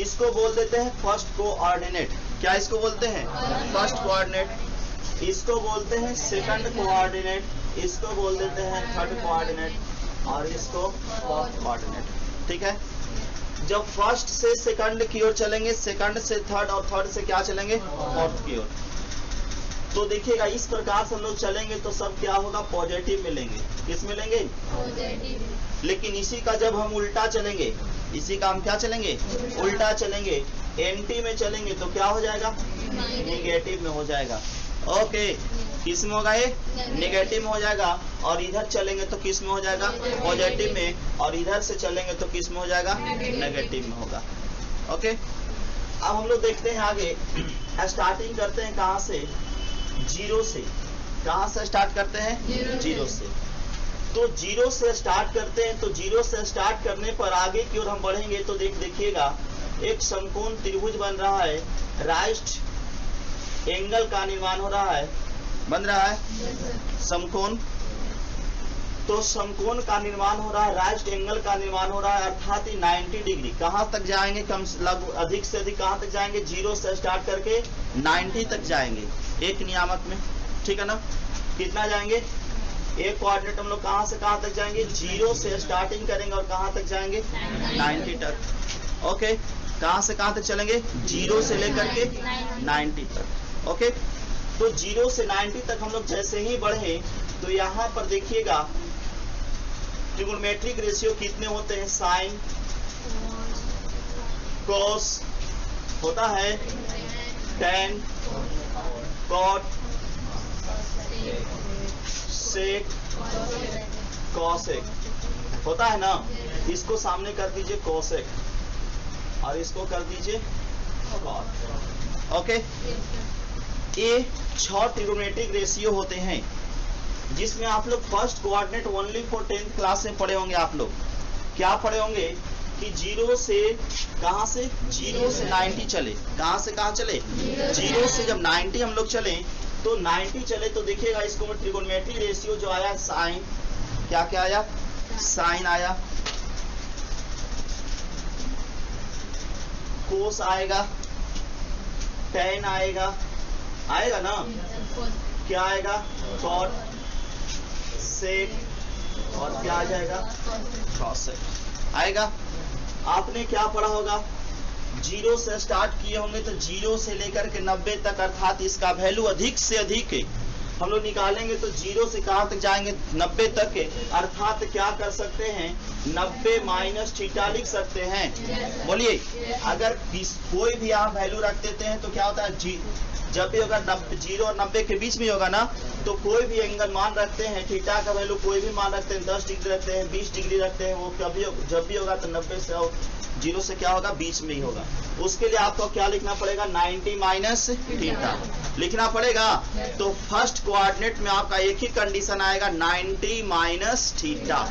इसको बोल देते हैं फर्स्ट कोऑर्डिनेट। क्या इसको बोलते हैं? First coordinate. इसको बोलते हैं सेकंड कोऑर्डिनेट, इसको बोल देते हैं थर्ड कोऑर्डिनेट और इसको फोर्थ कोऑर्डिनेट। ठीक है, जब फर्स्ट से सेकंड की ओर चलेंगे, सेकंड से थर्ड और थर्ड से क्या चलेंगे? फोर्थ की ओर। तो देखिएगा इस प्रकार से हम लोग चलेंगे तो सब क्या होगा? पॉजिटिव मिलेंगे। किस मिलेंगे? पॉजिटिव। लेकिन इसी का जब हम उल्टा चलेंगे, इसी का हम क्या चलेंगे? उल्टा चलेंगे, एंटी में चलेंगे तो क्या हो जाएगा? नेगेटिव में हो जाएगा। ओके, किस में होगा? ये नेगेटिव में हो जाएगा। और इधर चलेंगे तो किस में हो जाएगा? पॉजिटिव में। और इधर से चलेंगे तो किस में हो जाएगा? नेगेटिव में होगा। ओके, अब हम लोग देखते हैं आगे। स्टार्टिंग करते हैं कहाँ से? जीरो से। कहाँ से स्टार्ट करते हैं? जीरो से। तो जीरो से स्टार्ट करते हैं, तो जीरो से स्टार्ट करने पर आगे की ओर हम बढ़ेंगे तो देखिएगा एक समकोण त्रिभुज बन रहा है, राइट एंगल का निर्माण हो रहा है, बन रहा है समकोण। तो समकोण का निर्माण हो रहा है, राइट एंगल का निर्माण हो रहा है, अर्थात 90 डिग्री। कहाँ तक जाएंगे? कम लगभग अधिक से अधिक कहाँ तक जाएंगे? जीरो से स्टार्ट करके 90 तक जाएंगे एक नियामक में। ठीक है ना? कितना जाएंगे? एक कोऑर्डिनेट हम लोग कहाँ से कहाँ तक जाएंगे? जीरो से स्टार्टिंग करेंगे और कहाँ तक जाएंगे? 90 तक। ओके, कहाँ से कहाँ तक चलेंगे? जीरो से लेकर के 90 तक। ओके, तो जीरो से 90 तक हम लोग जैसे ही बढ़े तो यहाँ पर देखिएगा ट्रिगोनोमेट्रिक रेशियो कितने होते हैं? साइन, कोस होता है, टेन, कॉट, सेक, कॉसेक होता है ना। इसको सामने कर दीजिए कॉसेक और इसको कर दीजिए कॉट। ओके, ये 6 ट्रिगोनोमेट्रिक रेशियो होते हैं जिसमें आप लोग first coordinate only for 10th class में पढ़े होंगे। आप लोग क्या पढ़े होंगे कि जीरो से कहाँ से? जीरो से 90 चले। कहाँ से कहाँ चले? जीरो से जब 90 हम लोग चले तो 90 चले तो देखिएगा इसको ट्रिगोनोमेट्रिक रेशियो जो आया साइन, क्या क्या आया? साइन आया, कोस आएगा, टेन आएगा, आएगा ना? क्या आएगा? कॉट, सेक और क्या आ जाएगा? कॉसेक आएगा। आपने क्या पढ़ा होगा? जीरो से स्टार्ट किए होंगे तो जीरो से लेकर के 90 तक, अर्थात इसका वैल्यू अधिक से अधिक हम लोग निकालेंगे तो जीरो से कहाँ तक जाएंगे? 90 तक। अर्थात क्या कर सकते हैं? 90 माइनस थीटा लिख सकते हैं। बोलिए, अगर कोई भी आप वैल्यू रख देते हैं तो क्या होता है? जब भी होगा 0 और 90 के बीच में होगा ना, तो कोई भी एंगल मान रखते हैं, थीटा का वैल्यू कोई भी मान रखते हैं, 10 डिग्री रखते हैं, 20 डिग्री रखते हैं, वो कभी जब भी होगा तो 90 से और 0 से क्या होगा? बीच में ही होगा। उसके लिए आपको क्या लिखना पड़ेगा? 90 माइनस थीटा लिखना पड़ेगा। तो फर्स्ट कोऑर्डिनेट में आपका एक ही कंडीशन आएगा, 90 माइनस थीटा।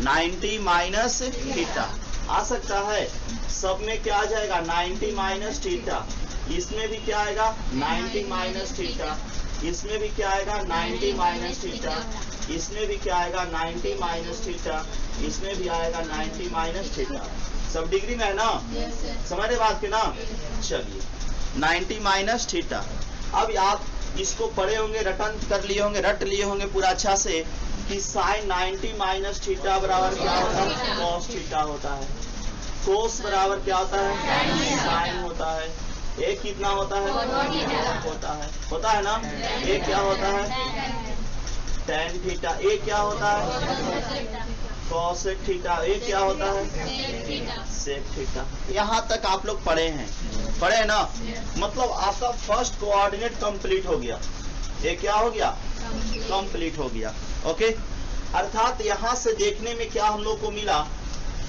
90 माइनस थीटा आ सकता है। सब में क्या आ जाएगा? 90 माइनस थीटा। इसमें भी क्या आएगा? 90 माइनस थीटा। इसमें भी क्या आएगा? 90 माइनस थीटा। इसमें भी क्या आएगा? 90 माइनस थीटा। इसमें भी आएगा 90 माइनस थीटा। सब डिग्री में है ना? समझ रहे बात के ना? चलिए, 90 माइनस थीटा। अब आप इसको पढ़े होंगे, रटन कर लिए होंगे, रट लिए होंगे पूरा अच्छा से कि साइन 90 माइनस थीटा बराबर क्या होता है? कॉस थीटा होता है। कोस बराबर क्या होता है? साइन होता है। एक कितना होता है? होता है ना? एक क्या होता है? Tan theta. एक क्या होता है? Cosec theta. एक क्या होता है? Sec theta. यहाँ तक आप लोग पढ़े हैं, पढ़े ना? मतलब आपका फर्स्ट कोऑर्डिनेट कंप्लीट हो गया। ये क्या हो गया? कंप्लीट हो गया। ओके, अर्थात यहाँ से देखने में क्या हम लोग को मिला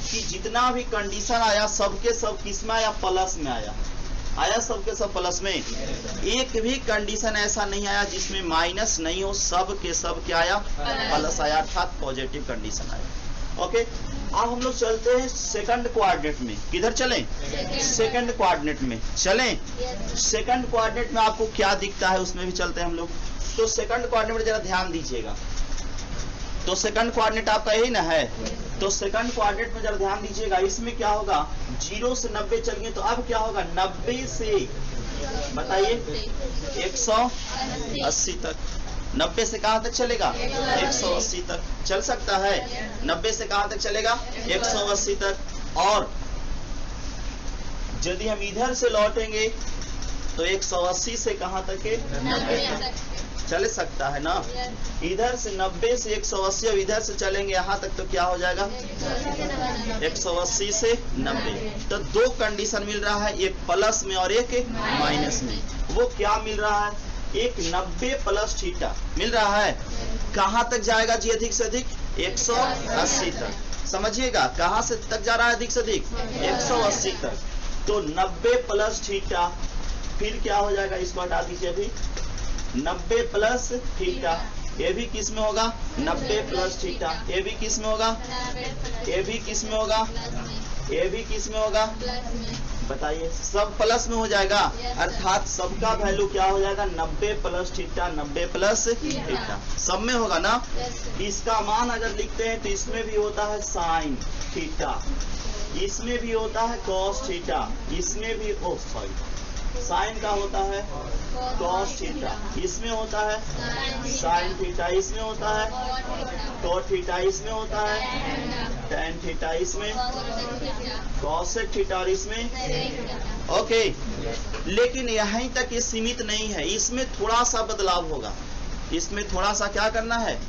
कि जितना भी कंडीशन आया सबके सब किस में आया? प्लस में आया। आया सबके सब प्लस में। एक भी कंडीशन ऐसा नहीं आया जिसमें माइनस नहीं हो, सब के सब क्या आया? प्लस आया, अर्थात पॉजिटिव कंडीशन आया। ओके, अब हम लोग चलते हैं सेकंड कोऑर्डिनेट में। किधर चलें? सेकंड कोऑर्डिनेट में चलें। सेकंड कोऑर्डिनेट में आपको क्या दिखता है उसमें भी चलते हैं हम लोग। तो सेकंड कोऑर्डिनेट में जरा ध्यान दीजिएगा। तो सेकंड कोऑर्डिनेट आपका यही ना है। तो सेकंड कोऑर्डिनेट में जब ध्यान दीजिएगा, इसमें क्या होगा, 0 से 90 चल गए, तो अब क्या होगा, 90 से बताइए 180 तक। 90 से कहां तक चलेगा, 180 तक चल सकता है। 90 से कहां तक चलेगा, 180 तक। और यदि हम इधर से लौटेंगे तो 180 से कहां तक है, 90 तक चल सकता है ना। इधर से 90 से 180 और इधर से चलेंगे यहाँ तक, तो क्या हो जाएगा, 180 से 90। तो दो कंडीशन मिल रहा है, एक प्लस में और एक माइनस में। वो क्या मिल रहा है, एक 90 प्लस थीटा मिल रहा है। कहाँ तक जाएगा जी, अधिक से अधिक 180 तक। समझिएगा, कहाँ से तक जा रहा है, अधिक से अधिक 180 तक। तो 90 प्लस थीटा, फिर क्या हो जाएगा, इसको हटा दीजिए अभी, 90 प्लस थीटा, ये भी किस में होगा, 90 प्लस थीटा, ये भी किस में होगा, ये भी किस में होगा, ये भी किस में होगा, बताइए, सब प्लस में हो जाएगा। अर्थात सबका वैल्यू क्या हो जाएगा, 90 प्लस थीटा, 90 प्लस थीटा, सब में होगा ना। इसका मान अगर लिखते हैं तो इसमें भी होता है साइन थीटा, इसमें भी होता है कॉस थीटा, इसमें भी साइन का होता है कॉस थीटा, इसमें होता है साइन थीटा, इसमें होता है कॉट थीटा, इसमें होता है टेन थीटा, इसमें कॉसेक थीटा, और इसमें ओके। लेकिन यहीं तक ये सीमित नहीं है, इसमें थोड़ा सा बदलाव होगा। इसमें थोड़ा सा क्या करना है,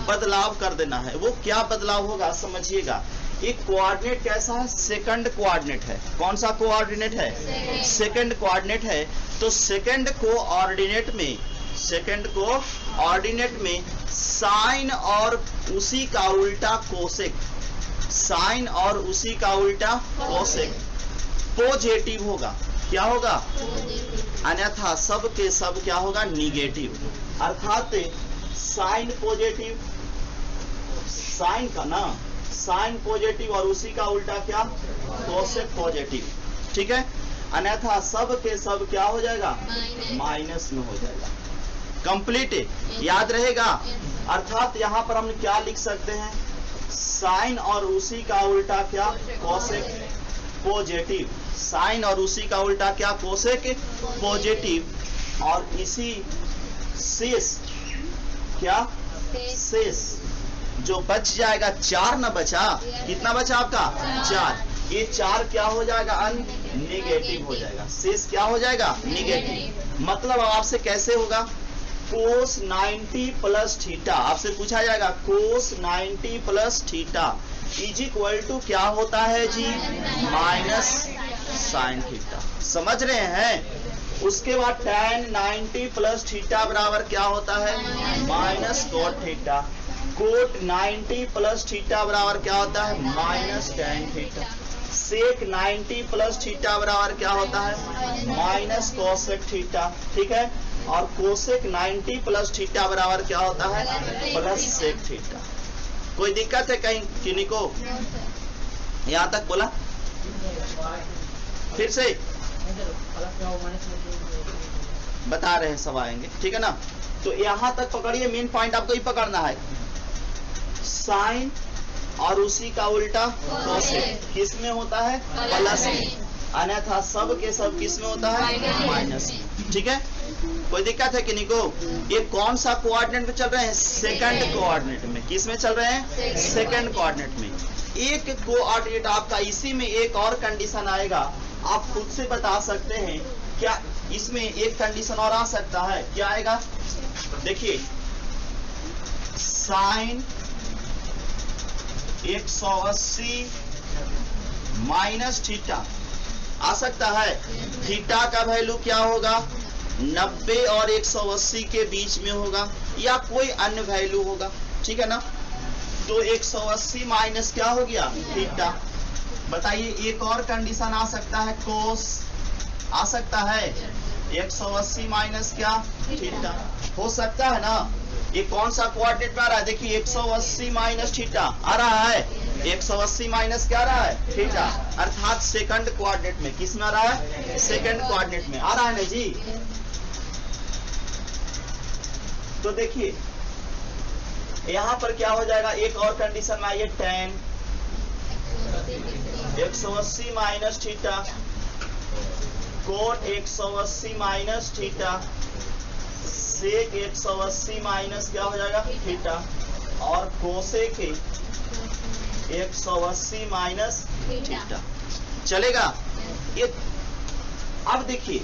बदलाव कर देना है। वो क्या बदलाव होगा, समझिएगा। एक कोऑर्डिनेट कैसा है, सेकंड कोऑर्डिनेट है। कौन सा कोऑर्डिनेट है, सेकंड कोऑर्डिनेट है। तो सेकंड कोऑर्डिनेट में, सेकंड कोऑर्डिनेट में साइन और उसी का उल्टा कोसेक, साइन और उसी का उल्टा कोसेक पॉजिटिव होगा। क्या होगा, अन्यथा सब के सब क्या होगा, निगेटिव। अर्थात साइन पॉजिटिव, साइन का ना साइन पॉजिटिव और उसी का उल्टा क्या, कोसेक पॉजिटिव, ठीक है। अन्यथा सब के सब क्या हो जाएगा, माइनस में हो जाएगा। कंप्लीट याद रहेगा। अर्थात यहाँ पर हम क्या लिख सकते हैं, साइन और उसी का उल्टा क्या, कोसेक पॉजिटिव, साइन और उसी का उल्टा क्या, कोसेक पॉजिटिव। और इसी शेष क्या, शेष जो बच जाएगा, 4 ना बचा, कितना बचा आपका, 4। ये 4 क्या हो जाएगा, नेगेटिव हो जाएगा। शेष क्या हो जाएगा, निगेटिव। मतलब आपसे कैसे होगा, कोस 90 प्लस थीटा, आपसे पूछा जाएगा cos 90 plus theta is equal to क्या होता है जी, माइनस साइन थीटा। समझ रहे हैं। उसके बाद tan 90 प्लस थीटा बराबर क्या होता है, minus cot theta. Cot 90 plus theta बराबर क्या होता है, minus tan theta. Sec 90 plus theta बराबर क्या होता है, माइनस कोसेक थीटा, ठीक है। और कोसेक 90 प्लस थीटा बराबर क्या होता है, प्लस सेक थीटा। कोई दिक्कत है कहीं किन्हीं को, यहाँ तक बोला, फिर से बता रहे हैं, सब आएंगे, ठीक है ना। तो यहाँ तक पकड़िए, मेन पॉइंट आपको ही पकड़ना है। साइन और उसी का उल्टा कोसेक किस में होता है, प्लस में। अन्यथा सब के सब किस में होता है, माइनस में, ठीक है। कोई दिक्कत है किन्हीं को। ये कौन सा कोऑर्डिनेट में चल रहे हैं, सेकंड कोऑर्डिनेट में। किस में चल रहे हैं, सेकंड कोऑर्डिनेट में। एक कोऑर्डिनेट आपका, इसी में एक और कंडीशन आएगा, आप खुद से बता सकते हैं क्या। इसमें एक कंडीशन और आ सकता है, क्या आएगा, देखिए, साइन 180 माइनस थीटा आ सकता है। थीटा का वैल्यू क्या होगा, 90 और 180 के बीच में होगा, या कोई अन्य वैल्यू होगा, ठीक है ना। तो 180 माइनस क्या हो गया, थीटा। बताइए, एक और कंडीशन आ सकता है, कोस आ सकता है, 180 माइनस क्या, थीटा, हो सकता है ना। ये कौन सा कोऑर्डिनेट में आ रहा है, देखिए 180 माइनस थीटा आ रहा है, 180 माइनस क्या आ रहा है, थीटा। अर्थात सेकंड कोऑर्डिनेट में, किस में आ रहा है, सेकंड कोऑर्डिनेट में आ रहा है ना जी। तो देखिए यहाँ पर क्या हो जाएगा, एक और कंडीशन में आइए, tan 180 minus theta, cot 180 minus theta, sec 180 minus क्या हो जाएगा थीटा, और कोसेक 180 माइनस थीटा। चलेगा ये? अब देखिए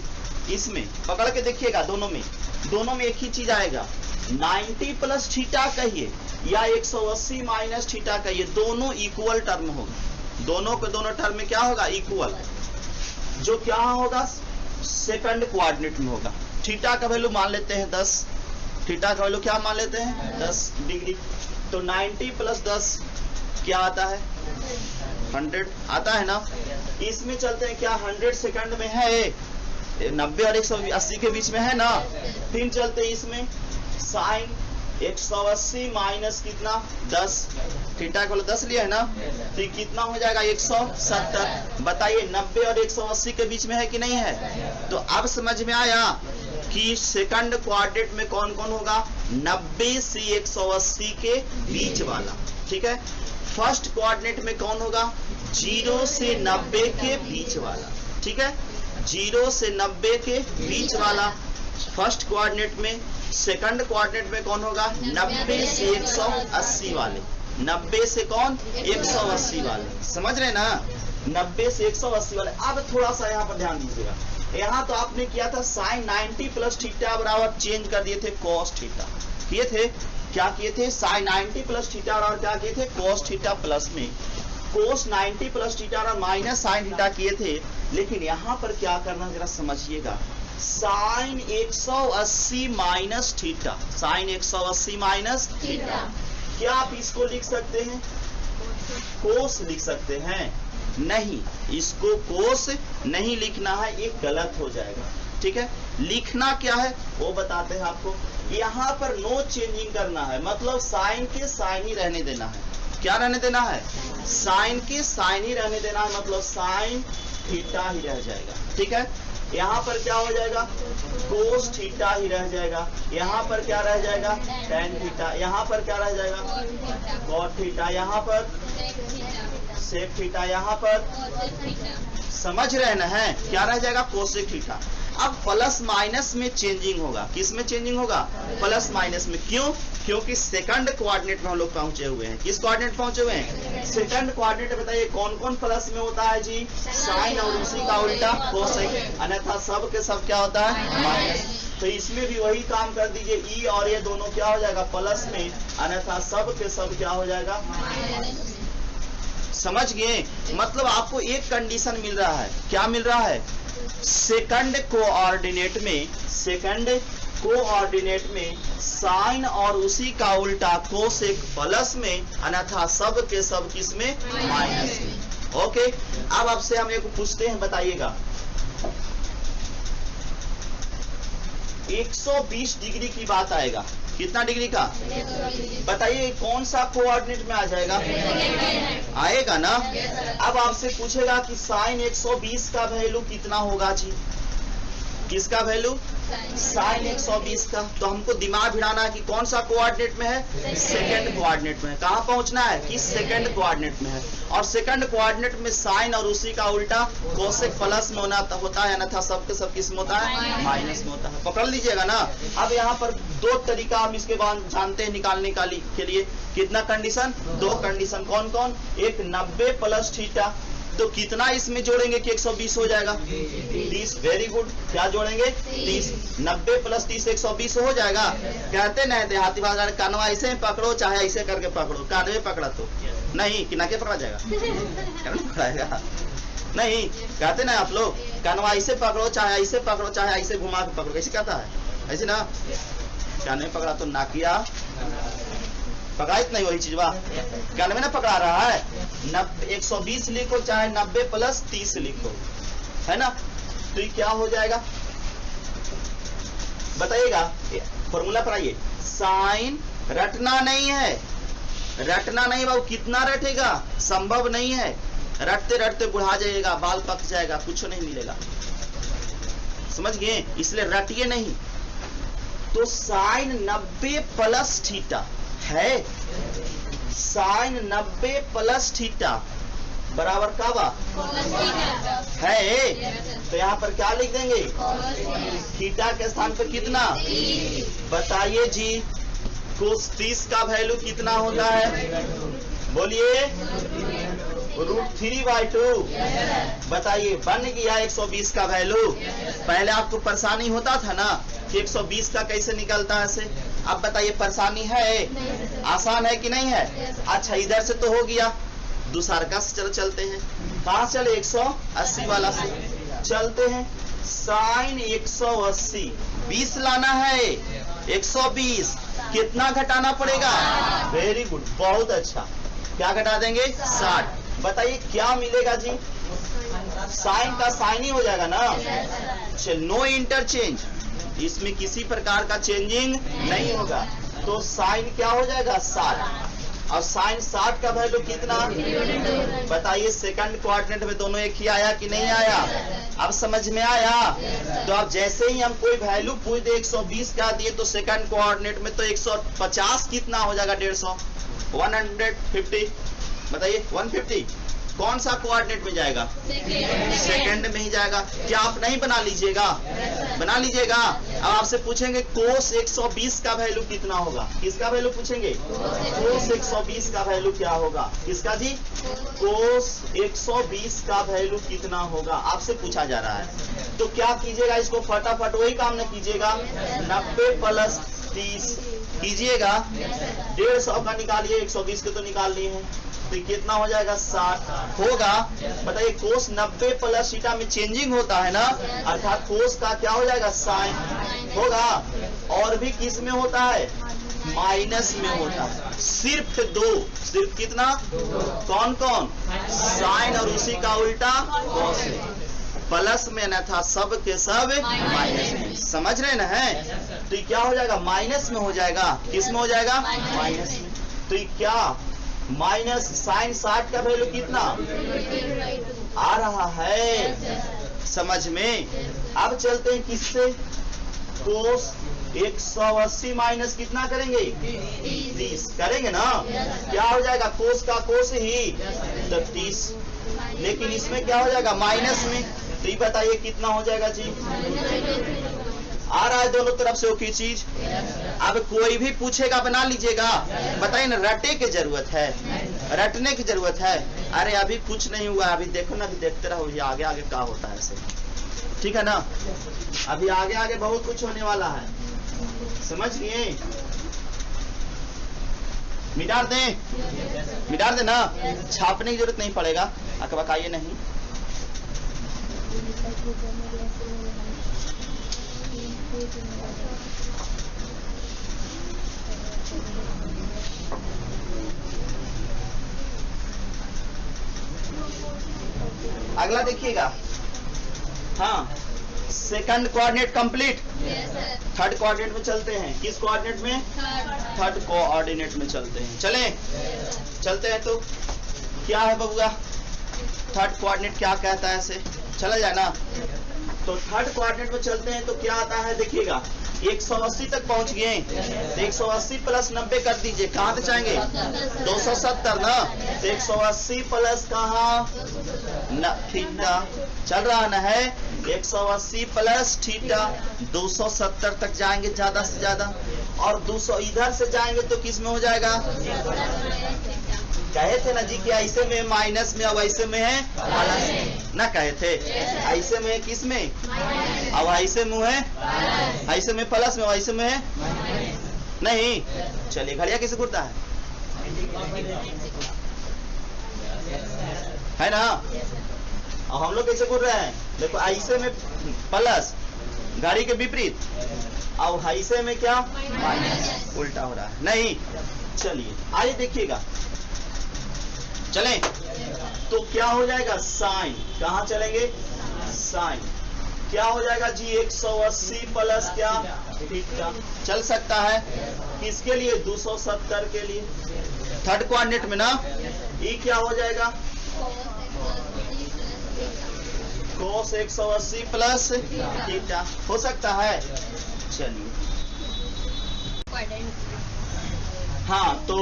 इसमें पकड़ के देखिएगा, दोनों में एक ही चीज आएगा, 90 प्लस थीटा कहिए या 180 माइनस थीटा कहिए, दोनों इक्वल टर्म होगा, दोनों के दोनों टर्म में क्या होगा, इक्वल। जो क्या होगा, सेकंड कोऑर्डिनेट में होगा। थीटा का वैल्यू मान लेते हैं 10, थीटा का वैल्यू क्या मान लेते हैं 10 डिग्री, तो 90 प्लस 10 क्या आता है 100 आता है ना। इसमें चलते हैं, क्या 100 सेकंड में है, 90 और 180 के बीच में है ना। फिर चलते हैं इसमें, साइन 180 माइनस कितना 10, थीटा को 10 लिया है ना, तो कितना हो जाएगा 170। बताइए 90 और 180 के बीच में है कि नहीं है। तो अब समझ में आया कि सेकंड कोऑर्डिनेट में कौन कौन होगा, 90 से 180 के बीच वाला, ठीक है। फर्स्ट कोऑर्डिनेट में कौन होगा, 0 से 90 के बीच वाला, ठीक है, 0 से 90 के बीच वाला फर्स्ट कोऑर्डिनेट में। सेकंड कोऑर्डिनेट में कौन होगा, 90 से 180 वाले, 90 से कौन 180 वाले, समझ रहे ना, 90 से 180 वाले। अब थोड़ा सा यहाँ पर ध्यान दीजिएगा, यहाँ तो आपने किया था साइन 90 प्लस थीटा बराबर चेंज कर दिए थे कॉस थीटा, किए थे, क्या किए थे, साइन 90 प्लस थीटा और क्या किए थे कॉस थीटा, प्लस में कोस 90 प्लस थीटा और माइनस साइन थीटा किए थे। लेकिन यहाँ पर क्या करना जरा समझिएगा, sine 180 minus theta, sine 180 minus theta, क्या आप इसको लिख सकते हैं, कोस लिख सकते हैं, नहीं, इसको कोस नहीं लिखना है, ये गलत हो जाएगा, ठीक है। लिखना क्या है वो बताते हैं आपको, यहाँ पर नो चेंजिंग करना है, मतलब साइन के साइन ही रहने देना है, क्या रहने देना है, साइन के साइन ही रहने देना है, मतलब साइन थीटा ही रह जाएगा, ठीक है। यहाँ पर क्या हो जाएगा, कोस थीटा ही रह जाएगा, यहाँ पर क्या रह जाएगा, टेन थीटा, यहाँ पर क्या रह जाएगा, कॉट थीटा, यहाँ पर सेक थीटा, यहाँ पर, समझ रहे ना है, क्या रह जाएगा, कोसेक थीटा। अब प्लस माइनस में चेंजिंग होगा, किस में चेंजिंग होगा, प्लस माइनस में, क्यों, क्योंकि सेकंड कोऑर्डिनेट में हम लोग पहुंचे हुए हैं, किस कोऑर्डिनेट पहुंचे हुए हैं, सेकंड कोऑर्डिनेट। बताइए कौन कौन प्लस में होता है जी, साइन और उसी का उल्टा कोसेक, अन्यथा सब के सब क्या होता है माइनस। तो इसमें भी वही काम कर दीजिए, ई और ये दोनों क्या हो जाएगा प्लस में, अन्यथा सब के सब क्या हो जाएगा, समझ गए। मतलब आपको एक कंडीशन मिल रहा है, क्या मिल रहा है, सेकंड कोऑर्डिनेट में, सेकंड कोऑर्डिनेट में साइन और उसी का उल्टा कोसेक प्लस में, अन्यथा सब के सब किस में, माइनस में। ओके, अब आपसे हम एक पूछते हैं, बताइएगा 120 डिग्री की बात आएगा, कितना डिग्री का, बताइए कौन सा कोऑर्डिनेट में आ जाएगा, आएगा ना। अब आपसे पूछेगा कि साइन 120 का वैल्यू कितना होगा जी, किसका वैल्यू, साइन 120 का। तो हमको दिमाग भिड़ाना है कि कौन सा कोऑर्डिनेट में है, सेकंड कोऑर्डिनेट में है। कहाँ पहुंचना है कि सेकंड कोऑर्डिनेट में है, और सेकंड कोऑर्डिनेट में साइन और उसी का उल्टा कोसेक प्लस में होता है, अन्यथा सब के सब किस में होता है, माइनस में होता है। पकड़ लीजिएगा ना। अब यहाँ पर दो तरीका हम इसके बाद जानते हैं निकालने के लिए, कितना कंडीशन, दो कंडीशन, कौन कौन, एक 90 प्लस थीटा, तो कितना इसमें जोड़ेंगे कि 120 हो जाएगा, 30, वेरी गुड, क्या जोड़ेंगे 30, 90 प्लस 30 120 हो जाएगा। कहते नहीं देहाती भाषा, कानवा ऐसे पकड़ो चाहे ऐसे करके पकड़ो, कानवे पकड़ा तो नहीं कि नाके पकड़ा जाएगा, पकड़ाएगा नहीं, कहते ना आप लोग, कानवा ऐसे पकड़ो चाहे ऐसे पकड़ो चाहे ऐसे घुमा के पकड़ो, ऐसे कहता है, ऐसे ना, कानवे पकड़ा तो नाकिया पकड़ा, इतना ही वही चीज बा, कानवे ना पकड़ा रहा है, 120 लिखो चाहे 90 प्लस 30 लिखो, है ना, तो ये क्या हो जाएगा बताइएगा, फॉर्मूला पर आइए। साइन रटना नहीं है, रटना नहीं बाबू, कितना रटेगा, संभव नहीं है, रटते रटते बुढ़ा जाइएगा, बाल पक जाएगा, कुछ नहीं मिलेगा, समझ गए, इसलिए रटिए नहीं। तो साइन 90 प्लस थीटा है साइन 90 प्लस थीटा बराबर काबा है। तो यहाँ पर क्या लिख देंगे? थीटा के स्थान पर कितना? बताइए जी, कोस 30 का वैल्यू कितना होता है? बोलिए, √3/2। बताइए, बन गया 120 का वैल्यू। पहले आपको परेशानी होता था ना कि 120 का कैसे निकलता है से। अब बताइए, परेशानी है? आसान है कि नहीं है? अच्छा, इधर से तो हो गया, दूसरा का चलते हैं। कहाँ चले? 180 वाला से चलते हैं। साइन 180 20 लाना है। 120 कितना घटाना पड़ेगा? वेरी गुड, बहुत अच्छा। क्या घटा देंगे? 60। बताइए क्या मिलेगा जी? साइन का साइन ही हो जाएगा ना। चल, नो इंटरचेंज, इसमें किसी प्रकार का चेंजिंग नहीं होगा। तो साइन क्या हो जाएगा? 60। और साइन 60 का वैल्यू कितना? बताइए, सेकंड कोऑर्डिनेट में दोनों एक ही आया कि नहीं आया? अब समझ में आया? तो अब जैसे ही हम कोई वैल्यू पूछ दे 120 का दिए, तो सेकंड कोऑर्डिनेट में तो 150 कितना हो जाएगा? 150, 150। बताइए 150 कौन सा कोऑर्डिनेट में जाएगा? सेकंड में ही जाएगा। क्या आप नहीं बना लीजिएगा? बना लीजिएगा। अब आपसे पूछेंगे कोस 120 का वैल्यू कितना होगा? किसका वैल्यू पूछेंगे? कोस 120 का वैल्यू क्या होगा? किसका जी? कोस 120 का वैल्यू कितना होगा आपसे पूछा जा रहा है। तो क्या कीजिएगा? इसको फटाफट वही काम न कीजिएगा, 90 प्लस 30 कीजिएगा। 150 का निकालिए, 120 के तो निकाल लिए हैं, तो कितना हो जाएगा? 60 होगा। बताइए, कोस 90 प्लस थीटा में चेंजिंग होता है ना, अर्थात कोस का क्या हो जाएगा? साइन होगा। और भी किस में होता है? माइनस में होता है। सिर्फ दो, सिर्फ कितना? कौन कौन? साइन और उसी का उल्टा कॉस। प्लस में न था, सब के सब माइनस में। समझ रहे ना है? तो ये क्या हो जाएगा? माइनस में हो जाएगा। किस में हो जाएगा? माइनस में। तो ये क्या माइनस साइन 60 का वैल्यू कितना आ रहा है? समझ में? अब चलते हैं किससे? कोस 180 माइनस कितना करेंगे? 30 करेंगे ना। क्या हो जाएगा? कोस का कोस ही तो 30, लेकिन इसमें क्या हो जाएगा? माइनस में। तो ये बताइए कितना हो जाएगा जी? आ रहा है दोनों तरफ से एक ही चीज। अब कोई भी पूछेगा बना लीजिएगा। बताइए ना, रटे की जरूरत है? रटने की जरूरत है? अरे अभी कुछ नहीं हुआ, अभी देखो ना, अभी देखते रहो ये आगे आगे क्या होता है ऐसे। ठीक है ना? अभी आगे आगे बहुत कुछ होने वाला है, समझ लिए? मिटा दें? मिटा दें ना, छापने की जरूरत नहीं पड़ेगा। अकबकाइए नहीं। अगला देखिएगा। हाँ, second coordinate complete. Third coordinate में चलते हैं। किस कोऑर्डिनेट में? थर्ड कोऑर्डिनेट में चलते हैं। चलें? चलते हैं। तो क्या है बबुआ? थर्ड कोऑर्डिनेट क्या कहता है ऐसे? चला जाए ना। तो थर्ड कोऑर्डिनेट में चलते हैं तो क्या आता है देखिएगा। 180 तक पहुंच गए, 180 प्लस 90 कर दीजिए। कहाँ तक जाएंगे? 270 ना। तो 180 प्लस कहाँ? थीटा चल रहा ना है। 180 प्लस थीटा 270 तक जाएंगे ज्यादा से ज्यादा। और 200 इधर से जाएंगे तो किस में हो जाएगा? कहे थे ना जी कि ऐसे में माइनस में, अब ऐसे में है प्लस ना। कहे थे ऐसे में है किस में? अब ऐसे में है, ऐसे में प्लस में, ऐसे में है नहीं। चलिए, घड़िया कैसे घूरता है ना? अब हम लोग कैसे घूर रहे हैं? देखो, ऐसे में प्लस, घड़ी के विपरीत। अब ऐसे में क्या? माइनस, उल्टा हो रहा है नहीं। चलिए आइए देखिएगा। चलें तो क्या हो जाएगा? साइन। कहाँ चलेंगे? साइन क्या हो जाएगा जी? 180 प्लस क्या? थीटा। चल सकता है किसके लिए? 270 के लिए। थर्ड कोऑर्डिनेट में ना। ये क्या हो जाएगा? कोस 180 प्लस थीटा हो सकता है। चलिए, हाँ, तो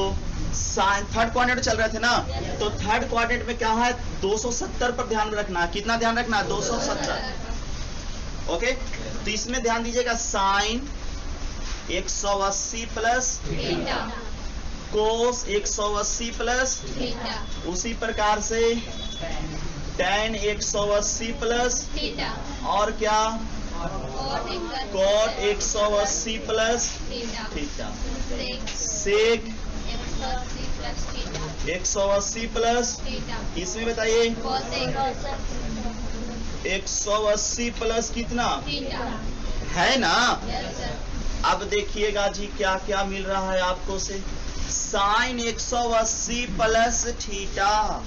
साइन थर्ड क्वाड्रेंट चल रहे थे ना, तो थर्ड क्वाड्रेंट में क्या है 270 पर ध्यान रखना। कितना ध्यान रखना? 270। ओके, तो इसमें ध्यान दीजिएगा साइन 180 प्लस कोस 180 प्लस, उसी प्रकार से tan 180 प्लस, और क्या cot 180 plus theta, sec 180 plus, इसमें बताइए 180 प्लस कितना है ना। अब देखिएगा जी क्या क्या मिल रहा है आपको से, साइन 180 प्लस थीटा।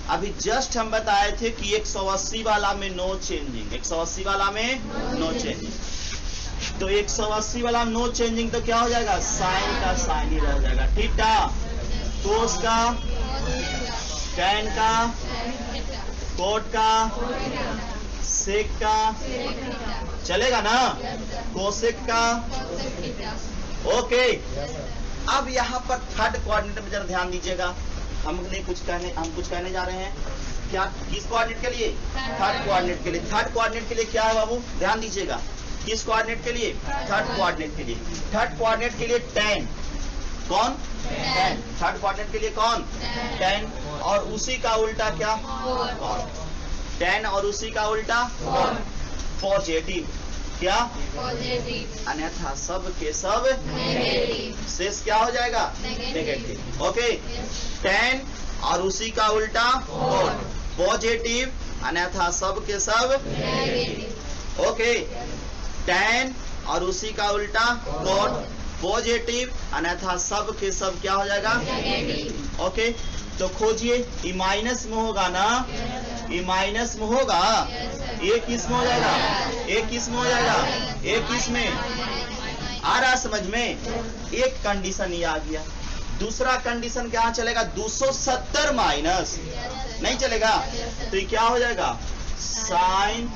अभी जस्ट हम बताए थे कि 180 वाला में नो चेंजिंग, 180 वाला में नो चेंजिंग, तो 180 वाला नो चेंजिंग तो क्या हो जाएगा, साइन का साइन ही रह जाएगा, थीटा, कोस का, टैन का, कोट का, सेक का, चलेगा ना, कोसेक का। ओके, अब यहाँ पर थर्ड कोऑर्डिनेट में जरा ध्यान दीजिएगा, हम कुछ कहने जा रहे हैं। क्या, किस कोऑर्डिनेट के लिए? थर्ड कोऑर्डिनेट के लिए। थर्ड कोऑर्डिनेट के लिए क्या है बाबू, ध्यान दीजिएगा, किस कोऑर्डिनेट के लिए? थर्ड कोऑर्डिनेट के लिए। थर्ड कोऑर्डिनेट के लिए tan, कौन? tan। थर्ड कोऑर्डिनेट के लिए कौन? tan, और उसी का उल्टा क्या? cot। tan और उसी का उल्टा पॉजिटिव, क्या? पॉजिटिव, अन्यथा सब के सब नेगेटिव, शेष क्या हो जाएगा? नेगेटिव। ओके, tan और उसी का उल्टा cot, पॉजिटिव, अन्यथा सब के सब नेगेटिव। ओके, tan और उसी का उल्टा cot, पॉजिटिव, अन्यथा सब के सब क्या हो जाएगा? नेगेटिव। ओके, तो खोजिए, ये माइनस में होगा ना, ये माइनस में होगा, एक किस में हो जाएगा? एक किस में हो जाएगा? एक किस में आ रहा समझ में? एक कंडीशन ये आ गया। दूसरा कंडीशन क्या चलेगा? 270 माइनस नहीं चलेगा, तो ये क्या हो जाएगा? साइन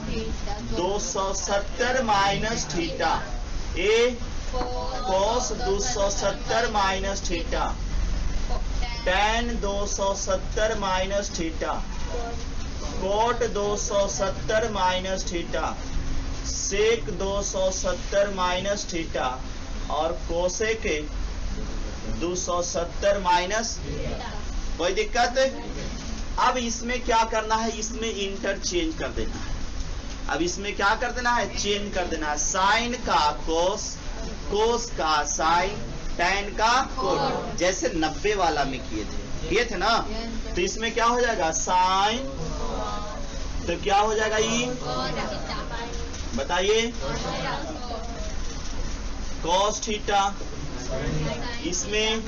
270 माइनस थीटा, ए cos 270 minus theta, tan 270 minus theta, cot 270 minus theta, sec 270 minus theta, और कोसेक 270 माइनस। कोई दिक्कत? अब इसमें क्या करना है? इसमें इंटरचेंज कर देना है। अब इसमें क्या कर देना है? चेंज कर देना है, साइन का कोस, कोस का साइन, tan का कोट, जैसे 90 वाला में किए थे ना। तो इसमें क्या हो जाएगा? साइन, तो क्या हो जाएगा? ये बताइए, cos थीटा, इसमें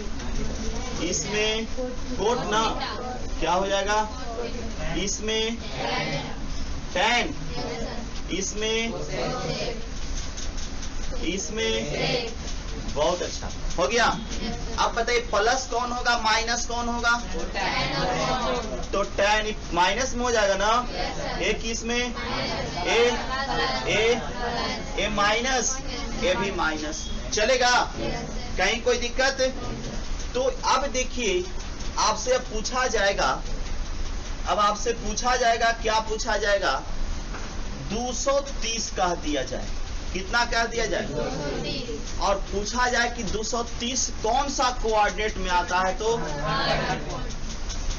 कोट ना, क्या हो जाएगा? इसमें tan, इसमें बहुत अच्छा हो गया। अब बताइए प्लस कौन होगा, माइनस कौन होगा? तो tan माइनस में हो जाएगा ना, एक इसमें ए माइनस, ए भी माइनस, चलेगा? कहीं कोई दिक्कत? तो अब देखिए, आपसे अब पूछा जाएगा, अब आपसे पूछा जाएगा, क्या पूछा जाएगा? 230 कह दिया जाए, कितना कह दिया जाए? 230। और पूछा जाए कि 230 कौन सा कोऑर्डिनेट में आता है, तो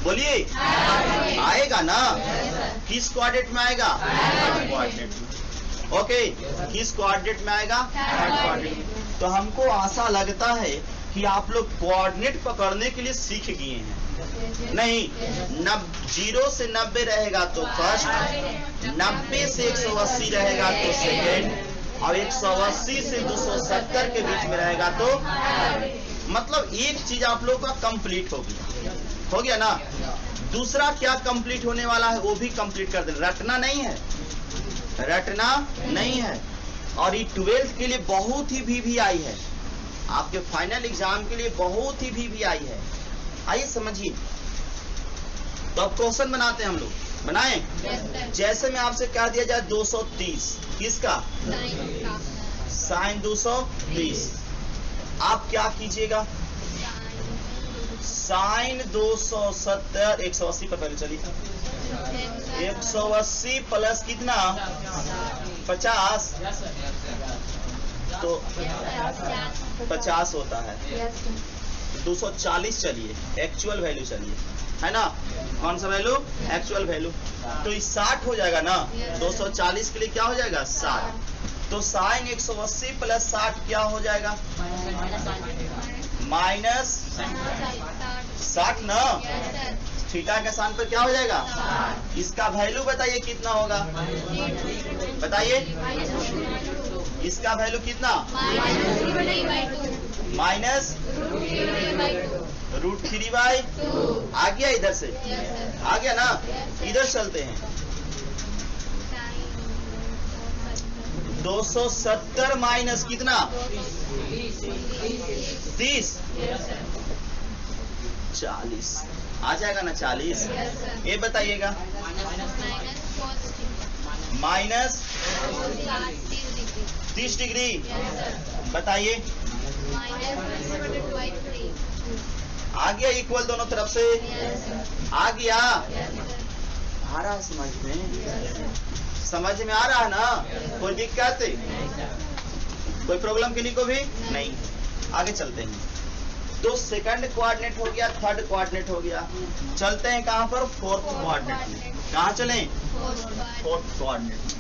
बोलिए, आएगा ना? किस कोऑर्डिनेट में आएगा? कोऑर्डिनेट में। ओके, किस कोऑर्डिनेट में आएगा? कोऑर्डिनेट। तो हमको आशा लगता है कि आप लोग कोऑर्डिनेट पकड़ने के लिए सीख गए हैं। नहीं, 0 से 90 रहेगा तो फर्स्ट, 90 से 180 रहेगा तो सेकेंड, और 180 से 270 के बीच में रहेगा तो, मतलब एक चीज आप लोग का कंप्लीट हो गया ना। दूसरा क्या कंप्लीट होने वाला है, वो भी कंप्लीट कर दे। रटना नहीं है, रटना नहीं है। और ये 12th के लिए बहुत ही VVI है, आपके फाइनल एग्जाम के लिए बहुत ही VVI है। आइए समझिए। तो अब क्वेश्चन बनाते हैं हम लोग, बनाएं? जैसे मैं आपसे कह दिया जाए 230, किसका? साइन 230। आप क्या कीजिएगा? साइन 270 180 पर पहले चलिए 180 प्लस कितना 50 तो 50 होता है 240 चलिए एक्चुअल वैल्यू चलिए है ना कौन सा वैल्यू एक्चुअल वैल्यू तो ये 60 हो जाएगा ना 240 के लिए क्या हो जाएगा 60 तो साइन 180 प्लस 60 क्या हो जाएगा माइनस 60 ना थीटा के स्थान पर क्या हो जाएगा इसका वैल्यू बताइए कितना होगा बताइए इसका वैल्यू कितना माइनस √3/2 आ गया इधर से आ गया ना इधर चलते हैं 270 माइनस कितना 30 40 आ जाएगा ना 40 ये बताइएगा माइनस 30 डिग्री बताइए आ गया इक्वल दोनों तरफ से आ गया आ रहा है समझ में आ रहा है ना कोई दिक्कत कोई प्रॉब्लम किसी को भी नहीं आगे चलते हैं तो सेकंड कोऑर्डिनेट हो गया थर्ड कोऑर्डिनेट हो गया चलते हैं कहां पर फोर्थ कोऑर्डिनेट में कहां चलें फोर्थ कोऑर्डिनेट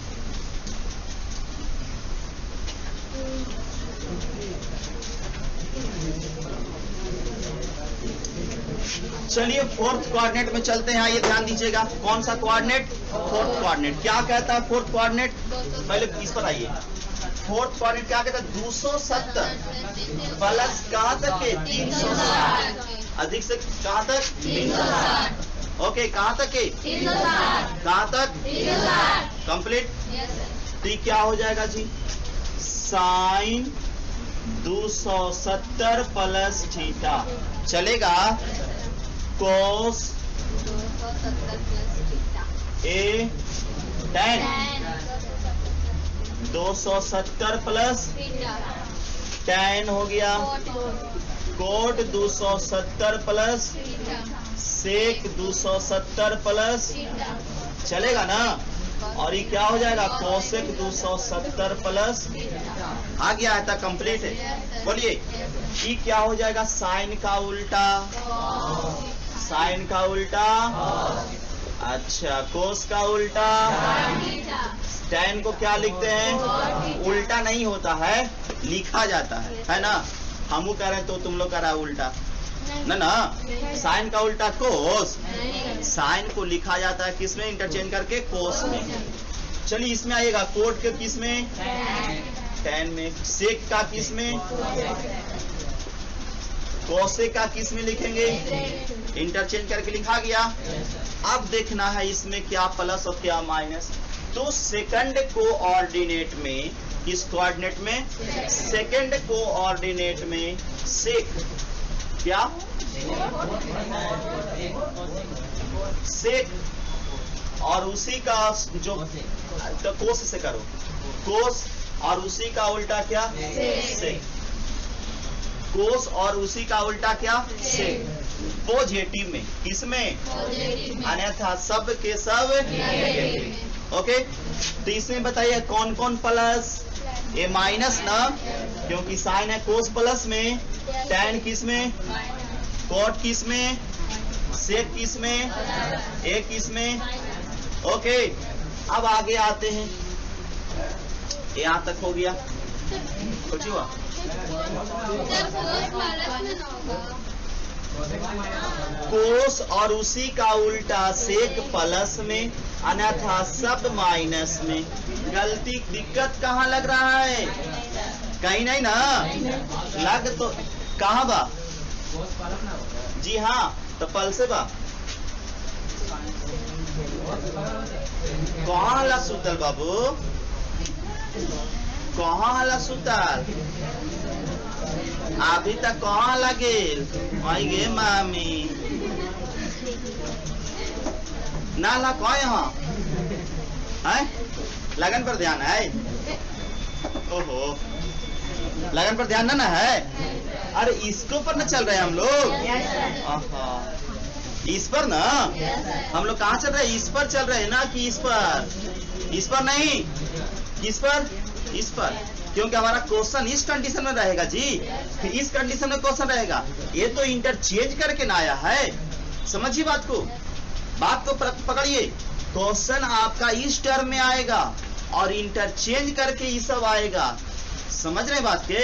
चलिए फोर्थ कोऑर्डिनेट में चलते हैं आइए ध्यान दीजिएगा कौन सा कोऑर्डिनेट फोर्थ कोऑर्डिनेट क्या कहता है फोर्थ कोऑर्डिनेट पहले इस पर आइए फोर्थ कोऑर्डिनेट क्या कहता है 270 प्लस कहां तक के 360 अधिक से कहां तक 360 ओके कहां तक के 360 कहां तक 360 कंप्लीट तो क्या हो जाएगा जी साइन 270 प्लस थीटा चलेगा कोस ए tan 270 प्लस tan हो गया कोट 270 प्लस सेक 270 प्लस चलेगा ना और ये क्या हो जाएगा कोसेक 270 प्लस आ गया है तक कंप्लीट है बोलिए ये क्या हो जाएगा साइन का उल्टा साइन का उल्टा अच्छा कोस का उल्टा tan को क्या लिखते हैं उल्टा नहीं होता है लिखा जाता है ना हम कह रहे हैं तो तुम लोग कह रहा है उल्टा ना ना साइन का उल्टा कोस साइन को लिखा जाता है किसमें इंटरचेंज करके कोस में चलिए इसमें आइएगा कोट के किस में tan में सेक का किस में कोसेक का किस में लिखेंगे इंटरचेंज करके लिखा गया अब देखना है इसमें क्या प्लस और क्या माइनस तो सेकंड कोऑर्डिनेट में किस कोऑर्डिनेट में सेकंड कोऑर्डिनेट में सेक क्या सेक और उसी का जो तो कोस से करो कोस और उसी का उल्टा क्या सेक कोस और उसी का उल्टा क्या सेक पॉजिटिव में किसमें अन्यथा सब के सब नेगेटिव ओके तो इसमें बताइए कौन कौन प्लस ये माइनस ना क्योंकि साइन है कोस प्लस में tan किस में कोट किस में सेक किस में ए किस में ओके अब आगे आते हैं यहाँ तक हो गया कुछ हुआ कोस और उसी का उल्टा सेक प्लस में अन्यथा सब माइनस में गलती दिक्कत कहाँ लग रहा है कहीं नहीं ना लग तो कहाँ बा जी हाँ तो पल से बा कहाँ हला सुतल बाबू कहाँ हला सुतल अभी तक कहाँ लगेल आई गे मामी ना ला कहाँ यहाँ है लगन पर ध्यान है ओहो लगन पर ध्यान ना है अरे इसके ऊपर न चल रहे हैं हम लोग। इस पर ना हम लोग कहाँ चल रहे हैं? इस पर चल रहे हैं ना कि इस पर? इस पर नहीं, किस पर? इस पर, क्योंकि हमारा क्वेश्चन इस कंडीशन में रहेगा जी। फिर इस कंडीशन में क्वेश्चन रहेगा। ये तो इंटरचेंज करके ना आया है, समझिए बात को पकड़िए। क्वेश्चन आपका इस टर्म में आएगा और इंटरचेंज करके ये सब आएगा, समझ रहे बात के?